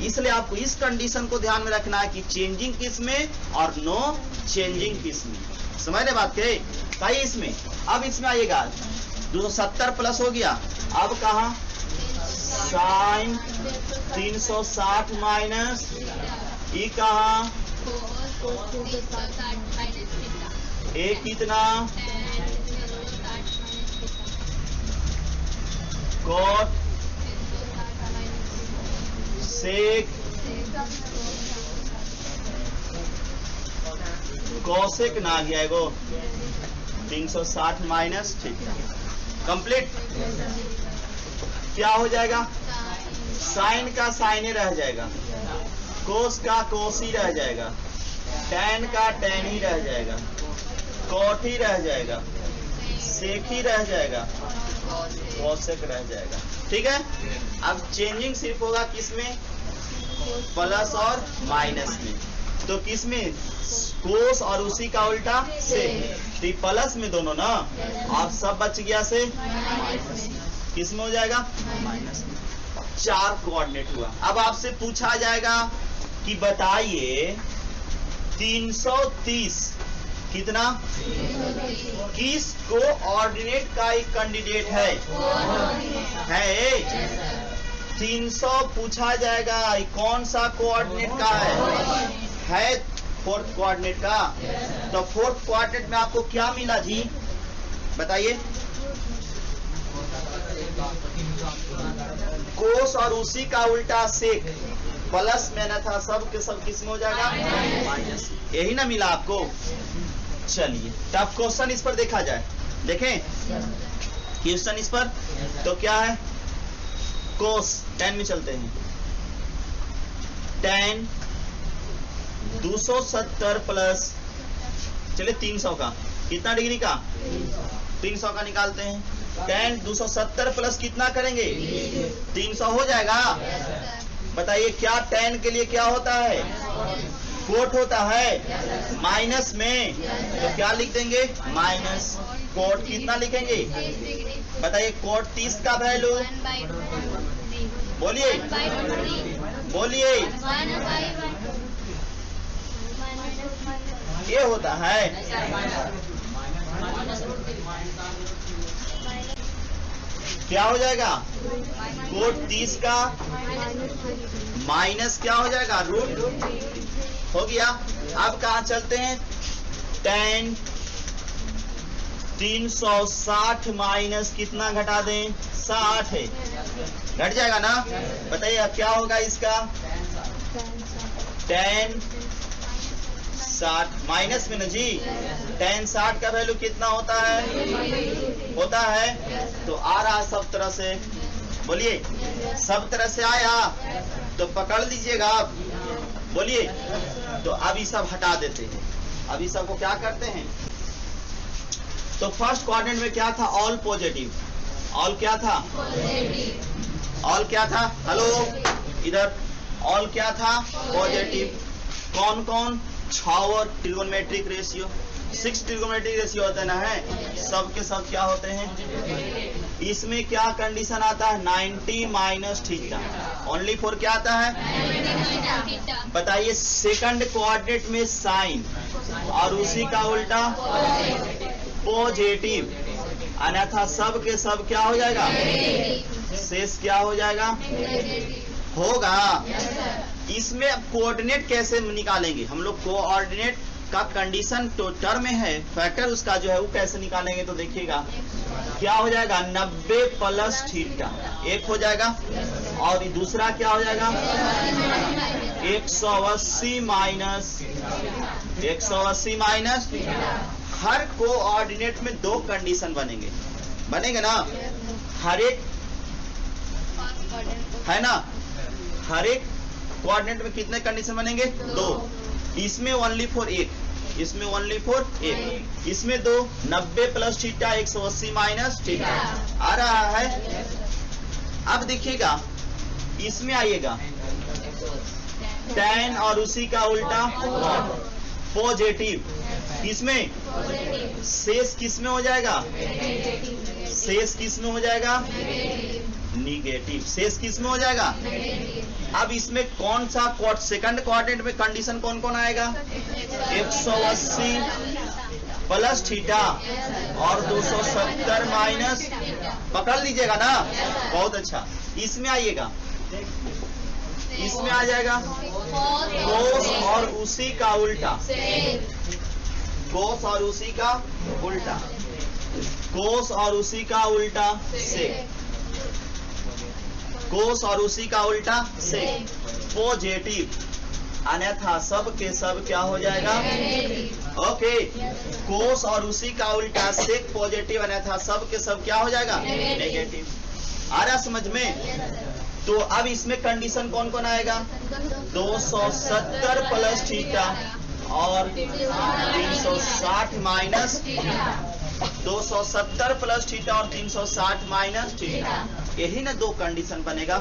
इसलिए आपको इस कंडीशन को ध्यान में रखना है कि चेंजिंग किस में और नो चेंजिंग किस में, समझ रहे बात के? ताई इसमें अब इसमें आइएगा 270 प्लस हो गया। अब कहा साइन 360 माइनस ई कहा ए कितना कोट सेक कोसेक ना आ गया एगो 360 माइनस, ठीक है कंप्लीट। क्या हो जाएगा? साइन का साइन ही रह जाएगा, कोस का कोस ही रह जाएगा, टैन का टैन ही रह जाएगा, कोट ही रह जाएगा, सेक ही रह जाएगा, कोसेक रह जाएगा, ठीक है। अब चेंजिंग सिर्फ होगा किसमें? प्लस और माइनस में। तो किसमें? कोस और उसी का उल्टा सेक। तो प्लस में दोनों ना, अब सब बच गया से किस में हो जाएगा? माइनस में। 4 कोऑर्डिनेट हुआ। अब आपसे पूछा जाएगा कि बताइए 330 कितना किस कोऑर्डिनेट का एक कैंडिडेट है? 300 पूछा जाएगा कौन सा कोऑर्डिनेट का है? फोर्थ कोऑर्डिनेट का। तो फोर्थ कोऑर्डिनेट में आपको क्या मिला जी बताइए? कोस और उसी का उल्टा सेक, प्लस में न था, सब के सब किस में हो जाएगा? माइनस। यही ना मिला आपको? चलिए टफ क्वेश्चन इस पर देखा जाए। देखें क्वेश्चन इस पर तो क्या है? कोस tan में चलते हैं। tan 270 प्लस चलिए 300 का कितना डिग्री का? 300 का निकालते हैं। tan 270 प्लस कितना करेंगे? 300 हो जाएगा। बताइए क्या tan के लिए क्या होता है? कोट होता है माइनस में, तो क्या लिख देंगे? माइनस। कोट कितना लिखेंगे? बताइए कोट 30 का वैल्यू बोलिए बोलिए। ये होता है क्या हो जाएगा? कोट 30 का माइनस क्या हो जाएगा? रूट हो गया। अब कहाँ चलते हैं? tan 360 माइनस कितना घटा दें? 60 है, घट जाएगा ना? बताइए अब क्या होगा इसका? tan 60 माइनस में ना जी, tan 60 का वैल्यू कितना होता है? होता है। तो आ रहा सब तरह से, बोलिए सब तरह से आया तो पकड़ लीजिएगा आप, बोलिए। तो अब ये सब हटा देते हैं। अब ये सब को क्या करते हैं? तो फर्स्ट क्वाड्रेंट में क्या था? All positive. ऑल क्या था? ऑल क्या था? हेलो इधर ऑल क्या था? पॉजिटिव। कौन कौन? 6 ट्रिगोनोमेट्रिक रेशियो, 6 ट्रिगोनोमेट्रिक रेशियो होते ना है, सब के सब क्या होते हैं? इसमें क्या कंडीशन आता है? 90 माइनस थीटा। ओनली फॉर क्या आता है? बताइए सेकंड कोऑर्डिनेट में साइन और उसी का उल्टा पॉजिटिव, अन्यथा सब के सब क्या हो जाएगा? शेष क्या हो जाएगा? होगा। इसमें अब कोऑर्डिनेट कैसे निकालेंगे हम लोग? कोऑर्डिनेट का कंडीशन तो टर्म में है, फैक्टर उसका जो है वो कैसे निकालेंगे? तो देखिएगा क्या हो जाएगा? 90 प्लस थीटा एक हो जाएगा, और दूसरा क्या हो जाएगा? 180 माइनस 180 माइनस। हर कोऑर्डिनेट में 2 कंडीशन बनेंगे ना? हर एक है ना? हर एक कोऑर्डिनेट में कितने कंडीशन बनेंगे? 2। इसमें ओनली फॉर एक, इसमें ओनली फॉर एक, इसमें 2। 90 प्लस थीटा 180 माइनस थीटा आ रहा है। अब देखिएगा इसमें आइएगा tan और उसी का उल्टा पॉजिटिव। इसमें शेष किस में हो जाएगा? शेष किस में हो जाएगा? निगेटिव। शेष किस में हो जाएगा? अब इसमें कौन सा सेकंड कोऑर्डिनेट में कंडीशन कौन कौन आएगा? 180 प्लस थीटा और 270 माइनस, पकड़ लीजिएगा ना, बहुत अच्छा। इसमें आइएगा, इसमें आ जाएगा कोस और उसी का उल्टा, कोस और उसी का उल्टा, कोस और उसी का उल्टा से, कोस और उसी का उल्टा से पॉजिटिव, अन्यथा सब के सब क्या हो जाएगा? ओके, कोस और उसी का उल्टा सेक पॉजिटिव, अन्यथा सब के सब क्या हो जाएगा? नेगेटिव। आ रहा समझ में? तो अब इसमें कंडीशन कौन कौन आएगा? 270 प्लस थीटा और 360 माइनस, 270 प्लस थीटा और 360 माइनस थीटा, यही ना 2 कंडीशन बनेगा।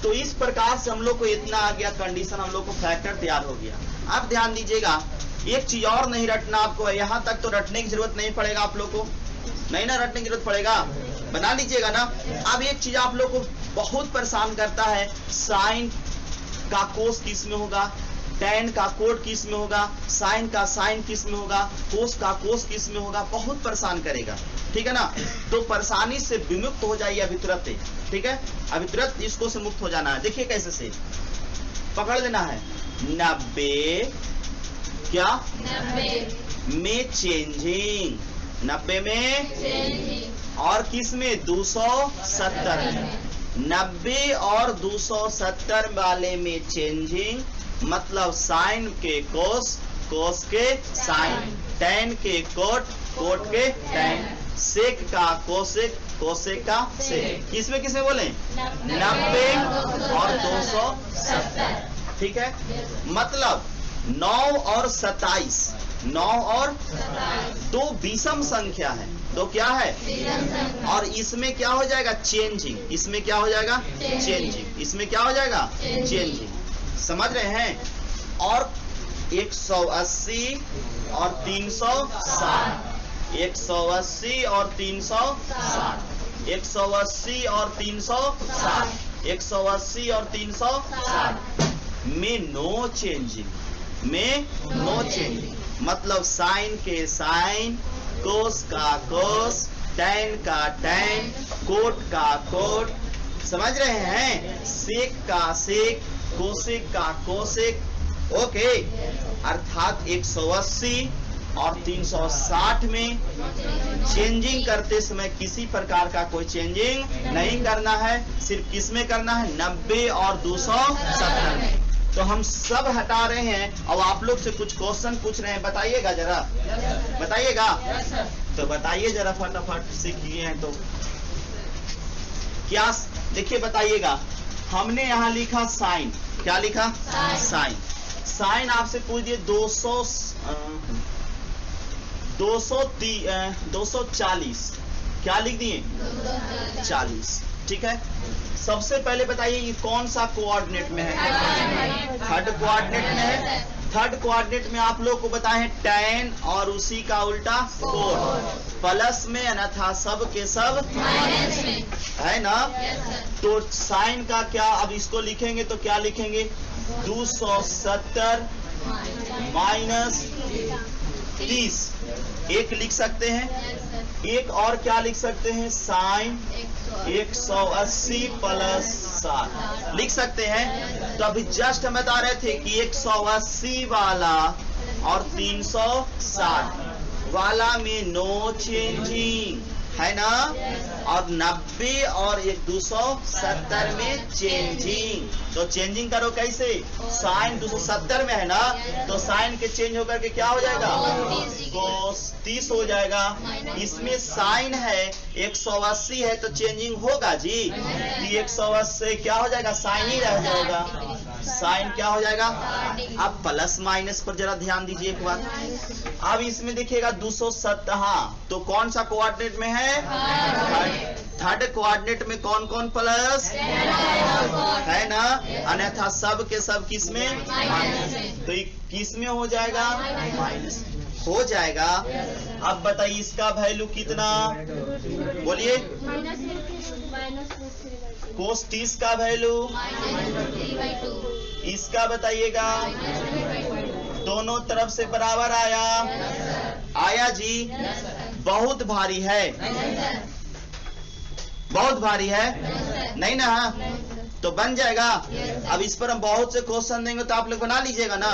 तो इस प्रकार से हम लोग को इतना आ गया कंडीशन, हम लोग को फैक्टर तैयार हो गया। अब ध्यान दीजिएगा, एक चीज और नहीं रटना आपको, यहाँ तक तो रटने की जरूरत नहीं पड़ेगा आप लोग को, नहीं ना रटने की जरूरत पड़ेगा, बना लीजिएगा ना। अब एक चीज आप लोग को बहुत परेशान करता है, साइन का कोस किस में होगा, tan का कोट किस में होगा, साइन का साइन किस में होगा, कोस का कोस किस में होगा, बहुत परेशान करेगा, ठीक है ना। तो परेशानी से विमुक्त हो जाइए अभी तुरंत, ठीक है, अभी तुरंत इसको से मुक्त हो जाना है। देखिए कैसे से पकड़ लेना है। 90 क्या 90 में चेंजिंग, 90 में चेंजिंग, और किस में? 270 में। 90 और 270 वाले में चेंजिंग, मतलब साइन के कोस, कोस के साइन, tan के कोट, कोट के tan, सेक का कोसेक, कोसेक का सेक। किसमें किसमें बोले? 90 और 270, ठीक है। मतलब 9 और 27, 9 और 2 विषम संख्या है, तो क्या है? और इसमें क्या हो जाएगा? चेंजिंग। इसमें क्या हो जाएगा? चेंजिंग। इसमें क्या हो जाएगा? चेंजिंग। समझ रहे हैं? और 180 और 360, 180 और 360, 180 और 360, 180 और 360 में नो चेंजिंग, में नो चेंजिंग, मतलब साइन के साइन, कोस का कोस, tan का tan, कोट का कोट, समझ रहे हैं? सेक का सेक, कोसेक का कोसेक, ओके। अर्थात 180 और 360 में चेंजिंग करते समय किसी प्रकार का कोई चेंजिंग नहीं करना है, सिर्फ किस में करना है? 90 और 270 में। तो हम सब हटा रहे हैं। अब आप लोग से कुछ क्वेश्चन पूछ रहे हैं, बताइएगा जरा, बताइएगा, तो बताइए जरा फटाफट, सीख लिए हैं तो क्या? देखिए बताइएगा, हमने यहाँ लिखा साइन, क्या लिखा? साइन। साइन आपसे पूछ दिए 240, क्या लिख दिए? 40, ठीक है। सबसे पहले बताइए ये कौन सा कोऑर्डिनेट में है? थर्ड कोऑर्डिनेट में है। थर्ड कोऑर्डिनेट में आप लोग को बताए हैं tan और उसी का उल्टा कोट, प्लस में, अन्यथा सब के सब माइनस में, है ना। तो साइन का क्या? अब इसको लिखेंगे तो क्या लिखेंगे? 270 माइनस 30, एक लिख सकते हैं। एक और क्या लिख सकते हैं? साइन 180 प्लस 60 लिख सकते हैं। तो अभी जस्ट हम बता रहे थे कि 180 वाला और 360 वाला में नो चेंजिंग, है ना, और 90 और 270 में चेंजिंग। तो चेंजिंग करो कैसे? साइन 270 में है ना, तो साइन के चेंज होकर के क्या हो जाएगा? कोस 30 हो जाएगा। इसमें साइन है 180 है तो चेंजिंग होगा जी, 180 क्या हो जाएगा? साइन ही रह जाएगा, साइन क्या हो जाएगा। अब प्लस माइनस पर जरा ध्यान दीजिए एक बार। अब इसमें देखिएगा 217, तो कौन सा कोऑर्डिनेट में है, थर्ड कोऑर्डिनेट में कौन कौन प्लस है ना, अन्यथा सब के सब किस में, तो किस में हो जाएगा, माइनस हो जाएगा। अब बताइए इसका वैल्यू कितना, बोलिए। कोस 30 का वैल्यू, इसका बताइएगा। दोनों तरफ से बराबर आया, आया जी। बहुत भारी है, बहुत भारी है, नहीं ना, तो बन जाएगा। अब इस पर हम बहुत से क्वेश्चन देंगे तो आप लोग बना लीजिएगा ना,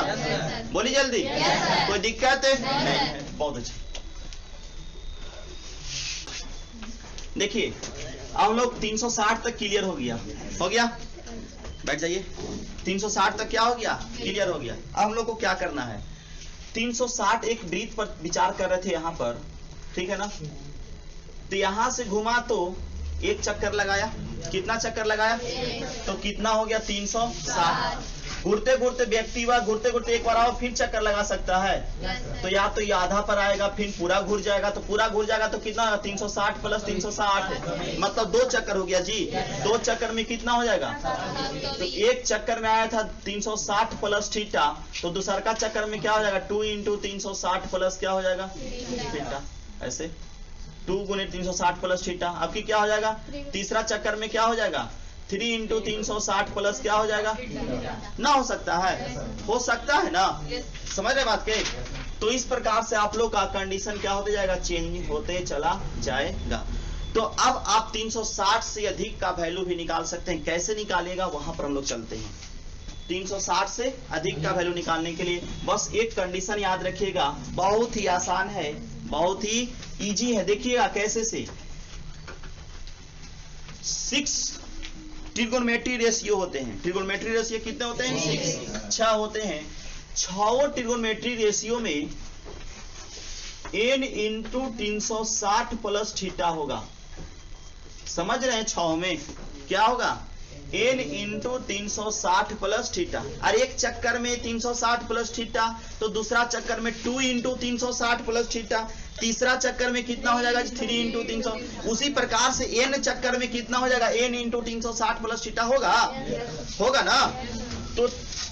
बोलिए जल्दी। कोई दिक्कत है नहीं, बहुत अच्छा। देखिए अब हम लोग 360 तक क्लियर हो गया, हो गया, बैठ जाइए। 360 तक क्या हो गया, क्लियर हो गया। अब हम लोग को क्या करना है, 360 एक वृत्त पर विचार कर रहे थे यहाँ पर, ठीक है ना। तो यहां से घुमा तो एक चक्कर लगाया, कितना चक्कर लगाया, तो कितना हो गया 360। घूरते घूरते व्यक्ति वह घूरते घूरते एक बार आओ फिर चक्कर लगा सकता है, तो या तो ये आधा पर आएगा फिर पूरा घूर जाएगा, तो पूरा घूर जाएगा तो कितना 360 प्लस 360, मतलब 2 चक्कर हो गया जी। 2 चक्कर में कितना हो जाएगा, तो एक चक्कर में आया था 360 प्लस थीटा, तो दूसरा का चक्कर में क्या हो जाएगा 2 इंटू 360 प्लस क्या हो जाएगा थीटा, ऐसे 2 गुने 360 प्लस थीटा। अब की क्या हो जाएगा, तीसरा चक्कर में क्या हो जाएगा 3 इंटू 360 प्लस क्या हो जाएगा, ना हो सकता है, हो सकता है ना, समझ रहे बात के। तो इस प्रकार से आप लोग का कंडीशन क्या होते जाएगा, चेंज होते चला जाएगा। तो अब आप 360 से अधिक का वैल्यू भी निकाल सकते हैं, कैसे निकालेगा वहां पर हम लोग चलते हैं। 360 से अधिक का वैल्यू निकालने के लिए बस एक कंडीशन याद रखिएगा, बहुत ही आसान है, बहुत ही इजी है। देखिएगा कैसे से 6 ट्रिगोनोमेट्री रेशियो होते हैं। ट्रिगोनोमेट्री रेशियो कितने होते हैं, 6 होते हैं। 6 ट्रिगोनोमेट्री रेशियो में n इंटू 360 प्लस थीटा होगा, समझ रहे हैं। 6 में क्या होगा, n इंटू 360 प्लस थीटा। और एक चक्कर में 360 प्लस थीटा, तो दूसरा चक्कर में 2 इंटू 360 प्लस थीटा, तीसरा चक्कर में कितना हो जाएगा 3 इंटू 300। उसी प्रकार से n चक्कर में कितना हो जाएगा, n इंटू 360 प्लस थीटा होगा, होगा ना। तो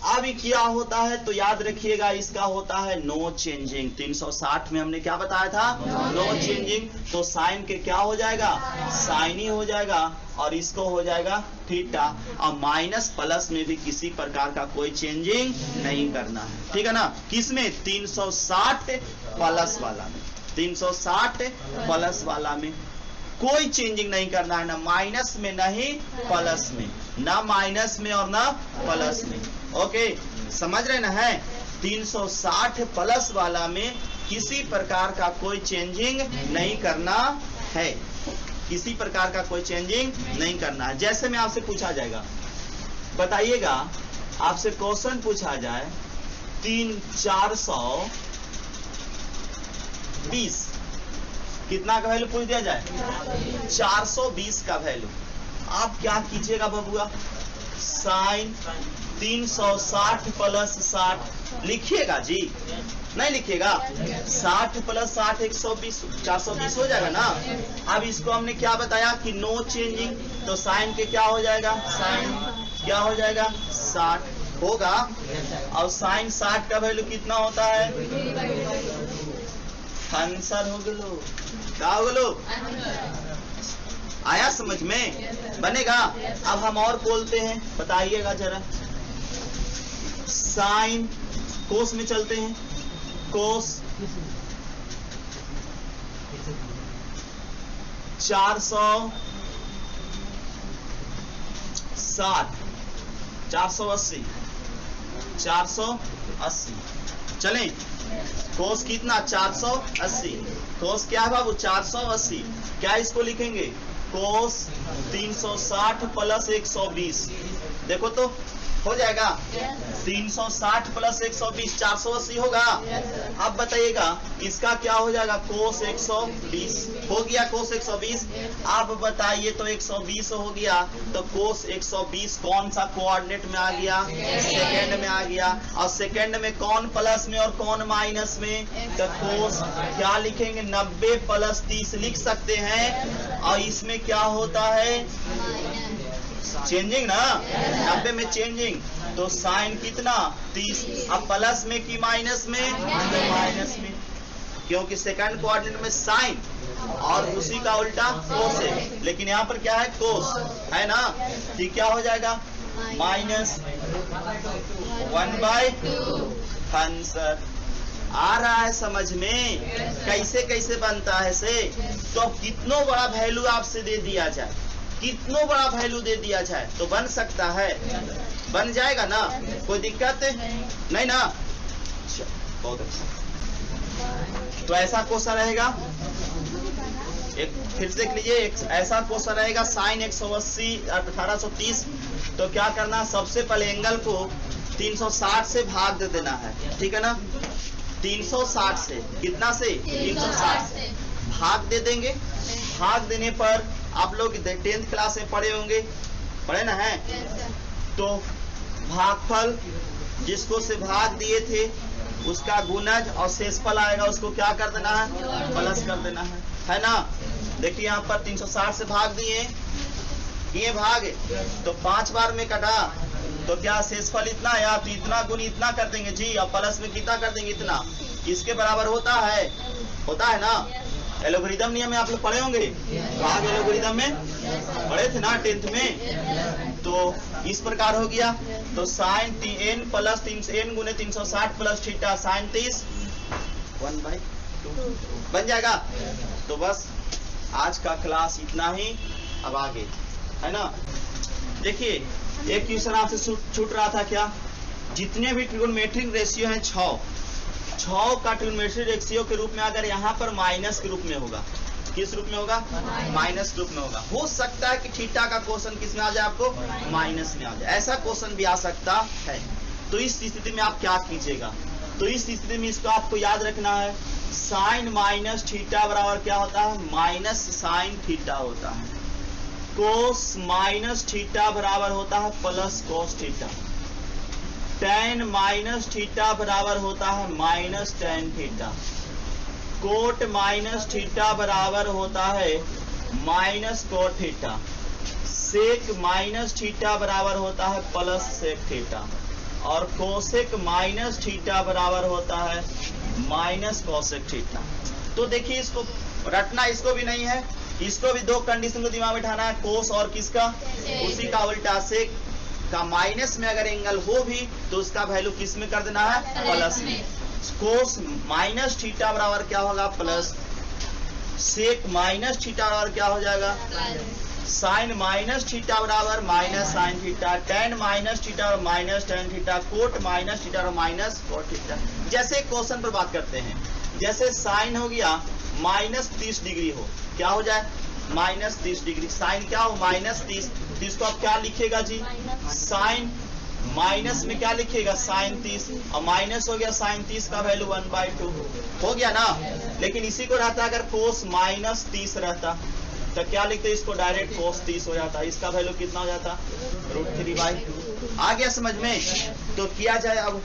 अब क्या होता है, तो याद रखिएगा इसका होता है नो चेंजिंग। 360 में हमने क्या बताया था, नो चेंजिंग। तो साइन के क्या हो जाएगा, साइन ही हो जाएगा, और इसको हो जाएगा थीटा। और माइनस प्लस में भी किसी प्रकार का कोई चेंजिंग नहीं करना है, ठीक है ना। किसमें, 360 प्लस वाला में, 360 प्लस वाला में कोई चेंजिंग नहीं करना है, ना माइनस में नहीं प्लस में, ना माइनस में और ना प्लस में। ओके, समझ रहे ना है। 360 प्लस वाला में किसी प्रकार का कोई चेंजिंग नहीं करना है, किसी प्रकार का कोई चेंजिंग नहीं करना है। जैसे में आपसे पूछा जाएगा, बताइएगा आपसे क्वेश्चन पूछा जाए 420 कितना का वैल्यू पूछ दिया जाए, 420 का वैल्यू। आप क्या कीजिएगा बबुआ, साइन 360 प्लस 60 लिखिएगा जी, नहीं लिखिएगा, 60 प्लस 60 120, 420 हो जाएगा ना। अब इसको हमने क्या बताया कि नो चेंजिंग, तो साइन के क्या हो जाएगा, साइन क्या हो जाएगा 60 होगा। और साइन 60 का वैल्यू कितना होता है, आंसर हो गलो, क्या हो गलो, आया समझ में, बनेगा। अब हम और बोलते हैं, बताइएगा जरा। साइन कोस में चलते हैं, कोस 460 480 480 चलें। कोस कितना 480, कोस क्या है बाबू 480। क्या इसको लिखेंगे, कोस 360 प्लस 120। देखो तो हो जाएगा 360 प्लस 120 480 होगा। अब बताइएगा इसका क्या हो जाएगा, कोस 120 हो गया, कोस 120। अब बताइए तो 120 हो गया तो कोस 120 कौन सा कोऑर्डिनेट में आ गया, सेकंड में आ गया। और सेकंड में कौन प्लस में और कौन माइनस में, तो कोस क्या लिखेंगे 90 प्लस 30 लिख सकते हैं। और इसमें क्या होता है, चेंजिंग ना, 90 में चेंजिंग, तो साइन कितना 30। अब प्लस में कि माइनस में, तो माइनस में, क्योंकि सेकंड कोऑर्डिनेट में साइन और उसी का उल्टा कोस है, लेकिन यहाँ पर क्या है कोस है ना, तो क्या हो जाएगा माइनस 1/2। आंसर आ रहा है समझ में, कैसे कैसे बनता है से। तो कितनो बड़ा वैल्यू आपसे दे दिया जाए, कितनो बड़ा वैल्यू दे दिया जाए तो बन सकता है, बन जाएगा ना, कोई दिक्कत नहीं ना। बहुत अच्छा, तो ऐसा क्वेश्चन रहेगा, एक फिर से देख लीजिए, एक ऐसा क्वेश्चन रहेगा साइन 180 1830। तो क्या करना, सबसे पहले एंगल को 360 से भाग दे देना है, ठीक है ना। 360 से, कितना से 360 से भाग दे देंगे। भाग देने पर आप लोग 10th क्लास में पढ़े होंगे, पढ़े ना है, तो भागफल जिसको से भाग दिए थे उसका गुणज और शेषफल आएगा, उसको क्या कर देना है, प्लस कर देना है ना। देखिए यहाँ पर 360 से भाग दिए, किए भाग, तो 5 बार में कटा, तो क्या शेषफल इतना आया, तो इतना गुनी इतना कर देंगे जी, और प्लस में कितना कर देंगे, इतना, किसके बराबर होता है ना। एलोगरिथम नियम में आप लोग पढ़े होंगे, भाग एलोगरिथम में पढ़े थे ना 10th में। तो इस प्रकार हो गया, तो साइन n प्लस n गुने 360 प्लस थीटा साइन 30 1/2 बन जाएगा। तो बस आज का क्लास इतना ही, अब आगे है ना। देखिए एक क्वेश्चन आपसे छूट रहा था, क्या, जितने भी ट्रिगोनोमेट्रिक रेशियो हैं 6 का ट्रिगोनोमेट्रिक रेशियो के रूप में अगर यहाँ पर माइनस के रूप में होगा, किस रूप में होगा, माइनस रूप में होगा। हो सकता है कि थीटा का क्वेश्चन किस में आ जाए, आपको माइनस में आ जाए, ऐसा क्वेश्चन भी आ सकता है। तो इस स्थिति में आप क्या कीजिएगा, तो इस स्थिति में इसको आपको याद रखना है, साइन माइनस थीटा बराबर क्या होता है, माइनस साइन थीटा होता है। कोस माइनस थीटा बराबर होता है plus cos theta. Tan minus theta बराबर होता है minus tan theta. Cot minus theta बराबर होता है minus cot theta. Sec minus theta बराबर होता है प्लस सेक थीटा। और कोसेक माइनस थीटा बराबर होता है माइनस कोसेक थीटा। तो देखिए इसको रटना, इसको भी नहीं है, इसको भी दो कंडीशन को दिमाग में बिठाना है, कोस और किसका, उसी का उल्टा। सेक का माइनस में अगर एंगल हो भी तो उसका वैल्यू किस में कर देना है, प्लस में। कोस माइनस थीटा बराबर क्या होगा, प्लस। सेक माइनस थीटा बराबर क्या हो जाएगा, साइन माइनस थीटा बराबर minus sine theta. Tan minus theta और minus tan theta. Cot minus theta और माइनस कोट थीटा। जैसे क्वेश्चन पर बात करते हैं, जैसे साइन हो गया माइनस 30 डिग्री हो, क्या हो जाए, माइनस 30 डिग्री। साइन क्या हो, माइनस 30। तो इसको आप क्या लिखेगा जी, साइन माइनस में क्या लिखेगा, साइन 30, और माइनस हो गया साइन 30 का वैल्यू 1/2 हो गया ना। लेकिन इसी को रहता अगर कोस माइनस 30 रहता तो क्या लिखते, इसको डायरेक्ट कोस 30 हो जाता, इसका वैल्यू कितना हो जाता, √3/2। आ गया समझ में। तो किया जाए अब